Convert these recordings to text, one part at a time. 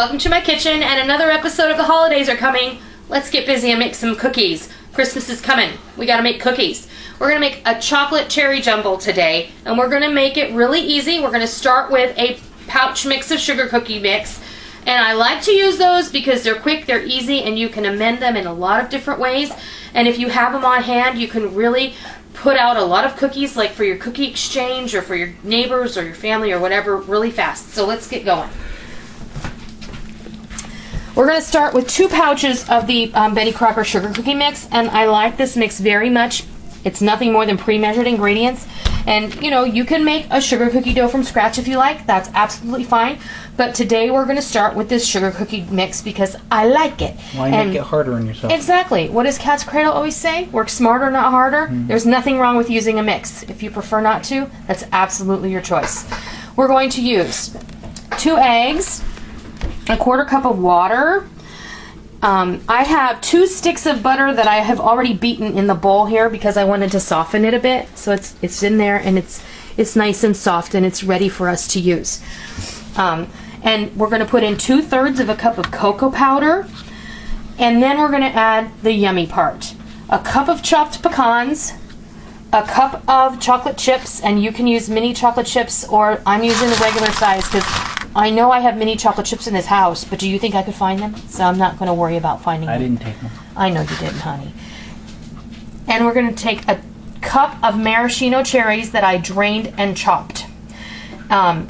welcome to my kitchen, and another episode of the holidays are coming. Let's get busy and make some cookies. Christmas is coming. We gotta make cookies. We're gonna make a chocolate cherry jumble today, and we're gonna make it really easy. We're gonna start with a pouch mix of sugar cookie mix, and I like to use those because they're quick, they're easy, and you can amend them in a lot of different ways. And if you have them on hand, you can really put out a lot of cookies, like for your cookie exchange or for your neighbors or your family or whatever, really fast. So let's get going. We're going to start with 2 pouches of the Betty Crocker sugar cookie mix, and I like this mix very much. It's nothing more than pre-measured ingredients, and you know, you can make a sugar cookie dough from scratch if you like. That's absolutely fine, but today we're going to start with this sugar cookie mix because I like it. Why make it harder on yourself? Exactly. What does Cat's Cradle always say? Work smarter, not harder. There's nothing wrong with using a mix. If you prefer not to, that's absolutely your choice. We're going to use 2 eggs, a 1/4 cup of water. I have 2 sticks of butter that I have already beaten in the bowl here because I wanted to soften it a bit. So it's in there, and it's nice and soft, and it's ready for us to use. And we're going to put in 2/3 of a cup of cocoa powder, and then we're going to add the yummy part. A cup of chopped pecans, a cup of chocolate chips, and you can use mini chocolate chips, or I'm using the regular size because I know I have mini chocolate chips in this house, but do you think I could find them? So I'm not going to worry about finding them. I didn't take them. I know you didn't, honey. And we're going to take a cup of maraschino cherries that I drained and chopped.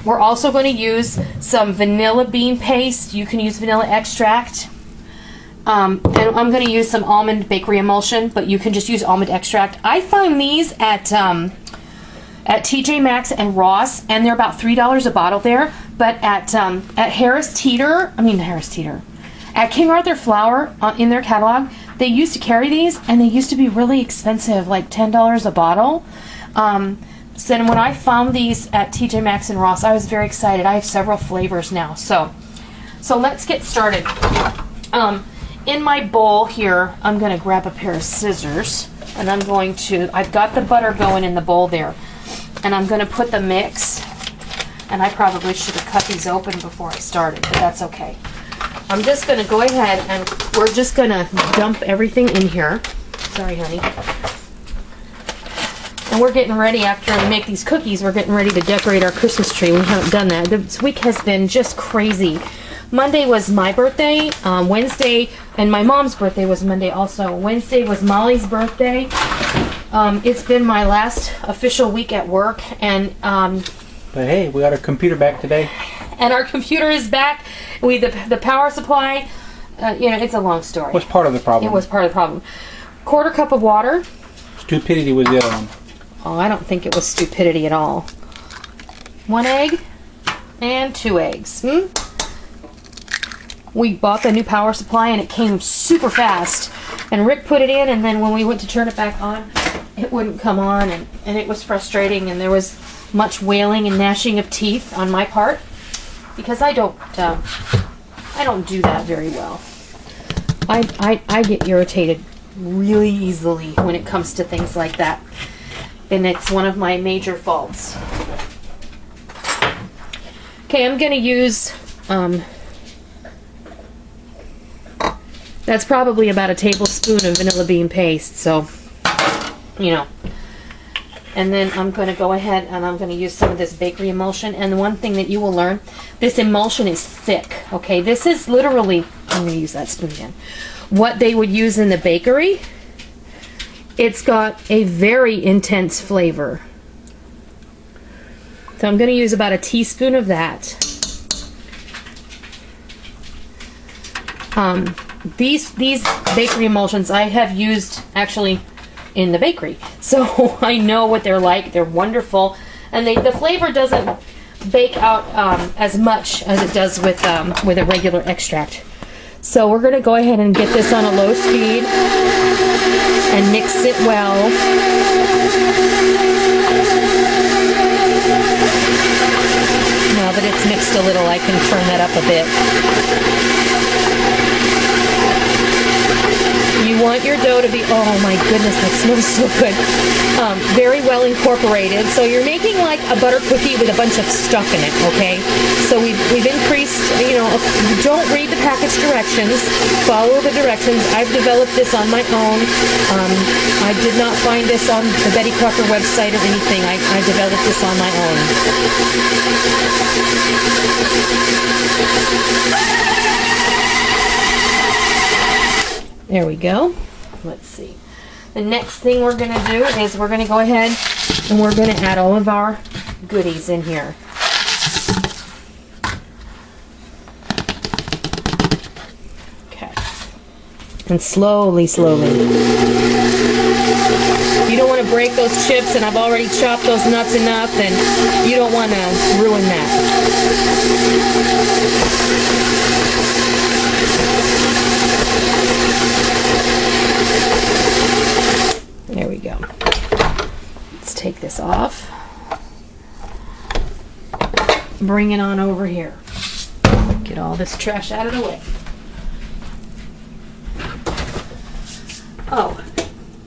We're also going to use some vanilla bean paste. You can use vanilla extract. And I'm going to use some almond bakery emulsion, but you can just use almond extract. I find these at TJ Maxx and Ross, and they're about $3 a bottle there. But at at King Arthur Flour in their catalog, they used to carry these, and they used to be really expensive, like $10 a bottle. So when I found these at TJ Maxx and Ross, I was very excited. I have several flavors now. So let's get started. In my bowl here, I'm going to grab a pair of scissors, and I've got the butter going in the bowl there, and I'm going to put the mix, and I probably should have cut these open before I started, but that's okay. I'm just going to go ahead, and we're just going to dump everything in here. Sorry, honey. And we're getting ready, after we make these cookies, we're getting ready to decorate our Christmas tree. We haven't done that. This week has been just crazy. Monday was my birthday, Wednesday, and my mom's birthday was Monday also. Wednesday was Molly's birthday. It's been my last official week at work, and but hey, we got our computer back today. And our computer is back. The power supply, you know, it's a long story. What's part of the problem? It was part of the problem. 1/4 cup of water. Stupidity was the other one. Oh, I don't think it was stupidity at all. 1 egg and 2 eggs. We bought the new power supply, and it came super fast. And Rick put it in, and then when we went to turn it back on, it wouldn't come on, and it was frustrating, and there was much wailing and gnashing of teeth on my part because I don't do that very well. I get irritated really easily when it comes to things like that, and it's one of my major faults. Okay, I'm gonna use that's probably about a tablespoon of vanilla bean paste, so you know. And then I'm going to go ahead and I'm going to use some of this bakery emulsion. And the one thing that you will learn, this emulsion is thick. Okay, this is literally, I'm going to use that spoon again, what they would use in the bakery. It's got a very intense flavor. So I'm going to use about a teaspoon of that. These bakery emulsions I have used actually in the bakery, so I know what they're like. They're wonderful, and the flavor doesn't bake out as much as it does with a regular extract. So we're going to go ahead and get this on a low speed and mix it well. Now that it's mixed a little, I can turn that up a bit. You want your dough to be, oh my goodness, that smells so good, very well incorporated. So you're making like a butter cookie with a bunch of stuff in it, okay? So we've increased, you know, don't read the package directions, follow the directions. I've developed this on my own. I did not find this on the Betty Crocker website or anything. I developed this on my own. There we go. Let's see. The next thing we're going to do is we're going to go ahead and we're going to add all of our goodies in here. Okay. And slowly, slowly. You don't want to break those chips, and I've already chopped those nuts enough, and you don't want to ruin that. There we go. Let's take this off. Bring it on over here. Get all this trash out of the way. Oh,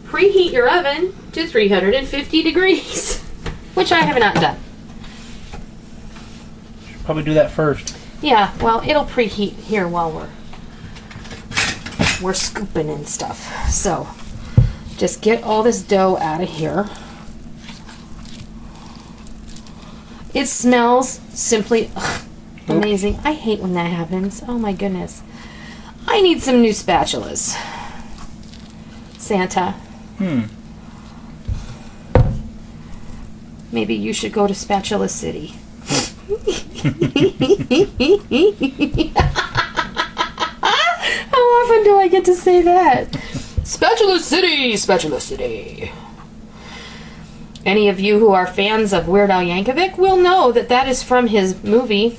preheat your oven to 350 degrees, which I have not done. Should probably do that first. Yeah, well, it'll preheat here while we're scooping and stuff. So, just get all this dough out of here. It smells simply amazing. I hate when that happens. Oh my goodness. I need some new spatulas. Santa. Maybe you should go to Spatula City. How often do I get to say that? Spatula City, Spatula City. Any of you who are fans of Weird Al Yankovic will know that that is from his movie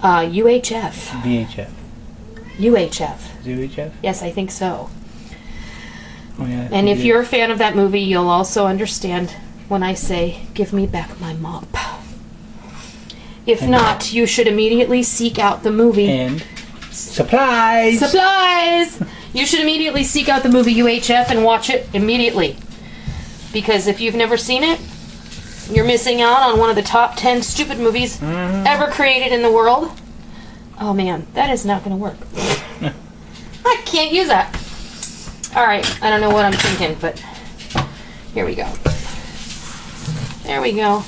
UHF. VHF. UHF. UHF? Yes, I think so. Oh, yeah, And if you're a fan of that movie, you'll also understand when I say, give me back my mop. If not, you should immediately seek out the movie. And supplies! Supplies! You should immediately seek out the movie UHF and watch it immediately. Because if you've never seen it, you're missing out on one of the top 10 stupid movies ever created in the world. Oh man, that is not going to work. I can't use that. Alright, I don't know what I'm thinking, but here we go. There we go.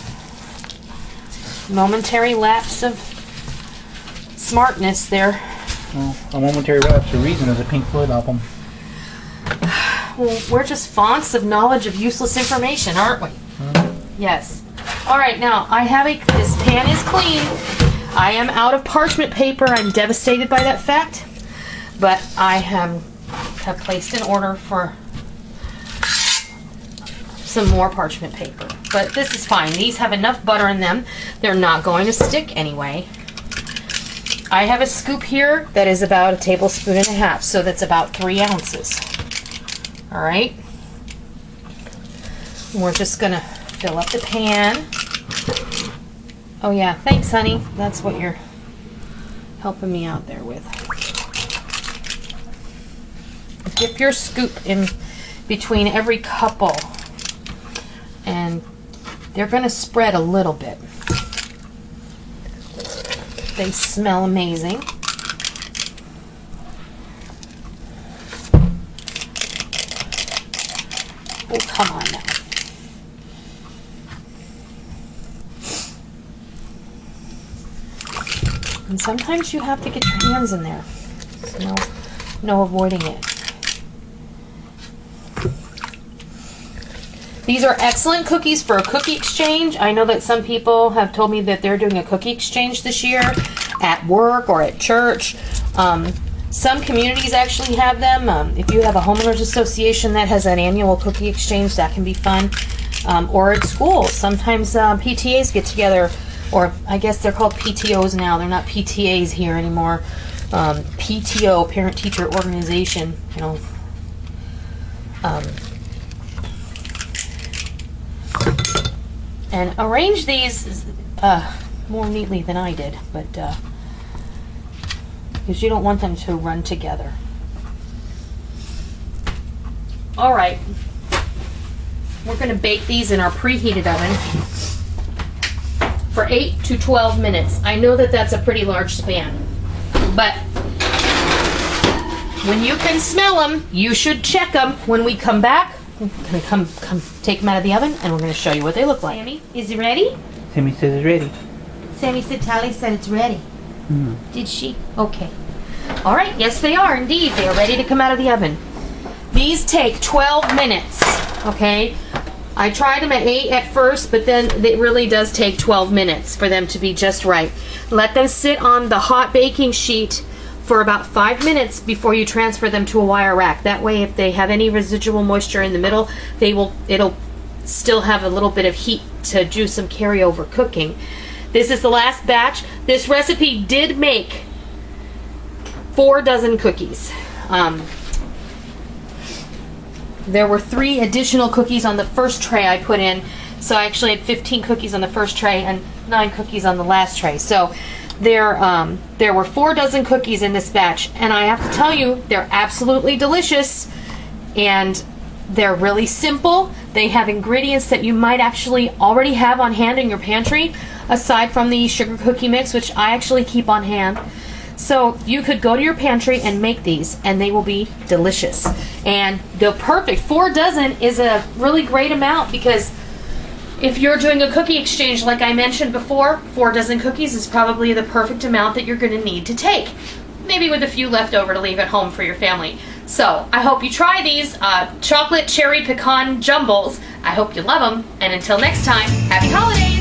Momentary lapse of smartness there. Well, a momentary lapse of reason is a Pink Floyd album. Well, we're just fonts of knowledge of useless information, aren't we? Yes. Alright, now, this pan is clean. I am out of parchment paper. I'm devastated by that fact. But I have placed an order for some more parchment paper. But this is fine. These have enough butter in them. They're not going to stick anyway. I have a scoop here that is about 1.5 tablespoons, so that's about 3 ounces. Alright. We're just going to fill up the pan. Oh yeah, thanks honey. That's what you're helping me out there with. Dip your scoop in between every couple, and they're going to spread a little bit. They smell amazing. Oh, come on now. And sometimes you have to get your hands in there. No avoiding it. These are excellent cookies for a cookie exchange. I know that some people have told me that they're doing a cookie exchange this year at work or at church. Some communities actually have them. If you have a homeowners association that has an annual cookie exchange, that can be fun. Or at school, sometimes PTAs get together, or I guess they're called PTOs now. They're not PTAs here anymore. PTO, Parent Teacher Organization, you know. And arrange these more neatly than I did, but because you don't want them to run together. All right. We're going to bake these in our preheated oven for 8 to 12 minutes. I know that that's a pretty large span, but when you can smell them, you should check them. When we come back, we're going to come take them out of the oven, and we're going to show you what they look like. Sammy, is it ready? Sammy says it's ready. Sammy said Tally said it's ready. Did she? Okay. All right, yes they are indeed. They are ready to come out of the oven. These take 12 minutes, okay? I tried them at 8 at first, but then it really does take 12 minutes for them to be just right. Let them sit on the hot baking sheet for about 5 minutes before you transfer them to a wire rack. That way, if they have any residual moisture in the middle, it'll still have a little bit of heat to do some carryover cooking. This is the last batch. This recipe did make 4 dozen cookies. There were 3 additional cookies on the first tray I put in, so I actually had 15 cookies on the first tray and 9 cookies on the last tray. So there were 4 dozen cookies in this batch, and I have to tell you, they're absolutely delicious, and they're really simple. They have ingredients that you might actually already have on hand in your pantry, aside from the sugar cookie mix, which I actually keep on hand. So you could go to your pantry and make these, and they will be delicious. And they're perfect. 4 dozen is a really great amount, because if you're doing a cookie exchange like I mentioned before, 4 dozen cookies is probably the perfect amount that you're going to need to take. Maybe with a few left over to leave at home for your family. So I hope you try these chocolate cherry pecan jumbles. I hope you love them. And until next time, happy holidays!